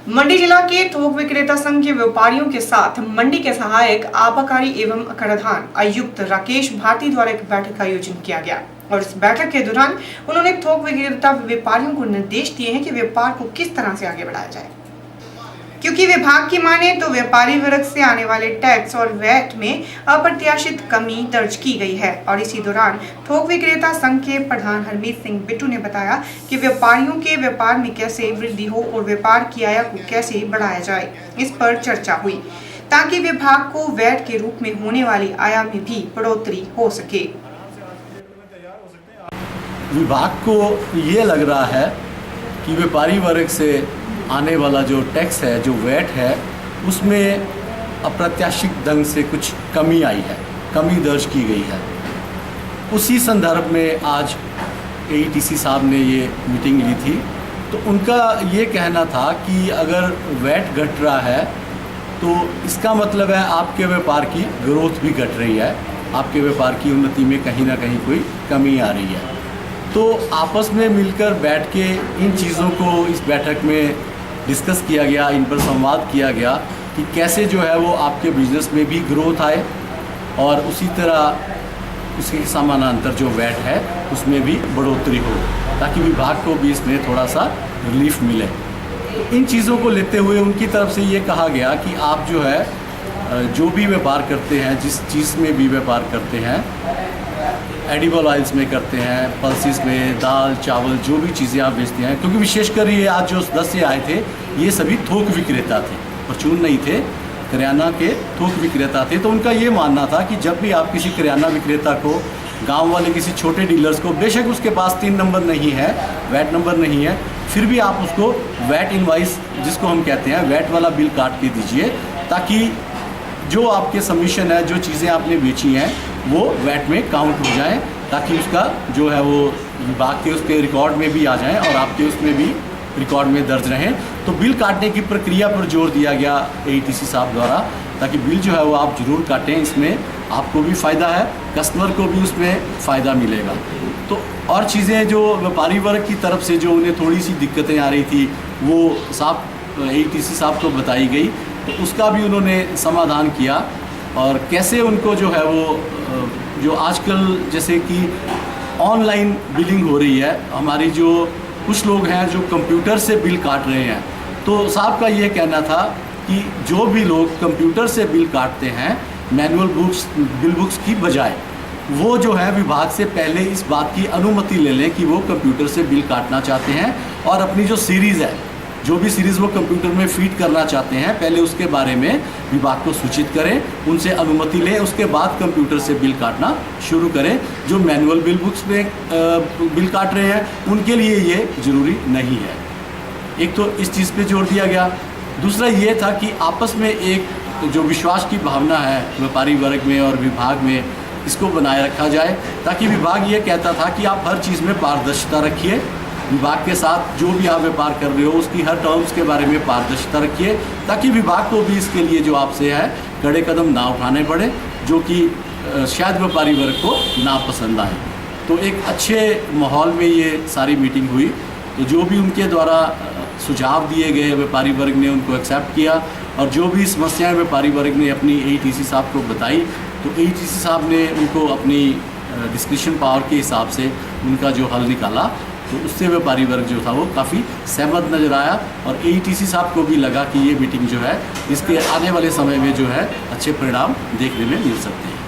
मंडी जिला के थोक विक्रेता संघ के व्यापारियों के साथ मंडी के सहायक आबकारी एवं कराधान आयुक्त राकेश भारती द्वारा एक बैठक का आयोजन किया गया और इस बैठक के दौरान उन्होंने थोक विक्रेता व्यापारियों को निर्देश दिए हैं कि व्यापार को किस तरह से आगे बढ़ाया जाए, क्योंकि विभाग की माने तो व्यापारी वर्ग से आने वाले टैक्स और वैट में अप्रत्याशित कमी दर्ज की गई है। और इसी दौरान थोक विक्रेता संघ के प्रधान हरमीत सिंह बिट्टू ने बताया कि व्यापारियों के व्यापार में कैसे वृद्धि हो और व्यापार की आय को कैसे बढ़ाया जाए, इस पर चर्चा हुई ताकि विभाग को वैट के रूप में होने वाली आय में भी बढ़ोतरी हो सके। विभाग को ये लग रहा है कि व्यापारी वर्ग से आने वाला जो टैक्स है, जो वैट है, उसमें अप्रत्याशित ढंग से कुछ कमी आई है, कमी दर्ज की गई है। उसी संदर्भ में आज AETC साहब ने ये मीटिंग ली थी, तो उनका ये कहना था कि अगर वैट घट रहा है तो इसका मतलब है आपके व्यापार की ग्रोथ भी घट रही है, आपके व्यापार की उन्नति में कहीं ना कहीं कोई कमी आ रही है। तो आपस में मिलकर बैठ के इन चीज़ों को इस बैठक में डिस्कस किया गया, इन पर संवाद किया गया कि कैसे जो है वो आपके बिजनेस में भी ग्रोथ आए और उसी तरह उसके समानांतर जो वैट है उसमें भी बढ़ोतरी हो, ताकि विभाग को भी इसमें थोड़ा सा रिलीफ मिले। इन चीज़ों को लेते हुए उनकी तरफ से ये कहा गया कि आप जो है जो भी व्यापार करते हैं, जिस चीज़ में भी व्यापार करते हैं, एडिबल ऑयल्स में करते हैं, पल्सिस में, दाल चावल जो भी चीज़ें आप बेचते हैं, क्योंकि विशेषकर ये आज जो सदस्य आए थे ये सभी थोक विक्रेता थे, परचून नहीं थे, करियाना के थोक विक्रेता थे। तो उनका ये मानना था कि जब भी आप किसी करियाना विक्रेता को, गांव वाले किसी छोटे डीलर्स को, बेशक उसके पास 3 नंबर नहीं है, वैट नंबर नहीं है, फिर भी आप उसको वैट इनवाइस जिसको हम कहते हैं वैट वाला बिल काट के दीजिए, ताकि जो आपके सबमिशन है, जो चीज़ें आपने बेची हैं वो वैट में काउंट हो जाए, ताकि उसका जो है वो विभाग के उसके रिकॉर्ड में भी आ जाए और आपके उसमें भी रिकॉर्ड में दर्ज रहें। तो बिल काटने की प्रक्रिया पर जोर दिया गया AETC साहब द्वारा, ताकि बिल जो है वो आप ज़रूर काटें, इसमें आपको भी फ़ायदा है, कस्टमर को भी उसमें फ़ायदा मिलेगा। तो और चीज़ें जो व्यापारी वर्ग की तरफ से जो उन्हें थोड़ी सी दिक्कतें आ रही थी वो साहब AETC साहब को बताई गई, तो उसका भी उन्होंने समाधान किया। और कैसे उनको जो है वो जो आजकल जैसे कि ऑनलाइन बिलिंग हो रही है, हमारी जो कुछ लोग हैं जो कंप्यूटर से बिल काट रहे हैं, तो साहब का ये कहना था कि जो भी लोग कंप्यूटर से बिल काटते हैं मैनुअल बिल बुक्स की बजाय, वो जो है विभाग से पहले इस बात की अनुमति ले लें कि वो कंप्यूटर से बिल काटना चाहते हैं और अपनी जो सीरीज़ है, जो भी सीरीज़ वो कंप्यूटर में फीड करना चाहते हैं, पहले उसके बारे में विभाग को सूचित करें, उनसे अनुमति लें, उसके बाद कंप्यूटर से बिल काटना शुरू करें। जो मैनुअल बिल बुक्स में बिल काट रहे हैं उनके लिए ये ज़रूरी नहीं है। एक तो इस चीज़ पे जोर दिया गया। दूसरा ये था कि आपस में एक जो विश्वास की भावना है व्यापारी वर्ग में और विभाग में, इसको बनाए रखा जाए, ताकि विभाग ये कहता था कि आप हर चीज़ में पारदर्शिता रखिए, विभाग के साथ जो भी आप व्यापार कर रहे हो उसकी हर टर्म्स के बारे में पारदर्शिता रखिए, ताकि विभाग को भी इसके लिए जो आपसे है कड़े कदम ना उठाने पड़े, जो कि शायद व्यापारी वर्ग को ना पसंद आए। तो एक अच्छे माहौल में ये सारी मीटिंग हुई। तो जो भी उनके द्वारा सुझाव दिए गए व्यापारी वर्ग ने उनको एक्सेप्ट किया, और जो भी समस्याएं व्यापारी वर्ग ने अपनी AETC साहब को बताई, तो AETC साहब ने उनको अपनी डिस्क्रिप्शन पावर के हिसाब से उनका जो हल निकाला, तो उससे व्यापारी वर्ग जो था वो काफ़ी सहमत नज़र आया। और AETC साहब को भी लगा कि ये मीटिंग जो है इसके आने वाले समय में जो है अच्छे परिणाम देखने में मिल सकते हैं।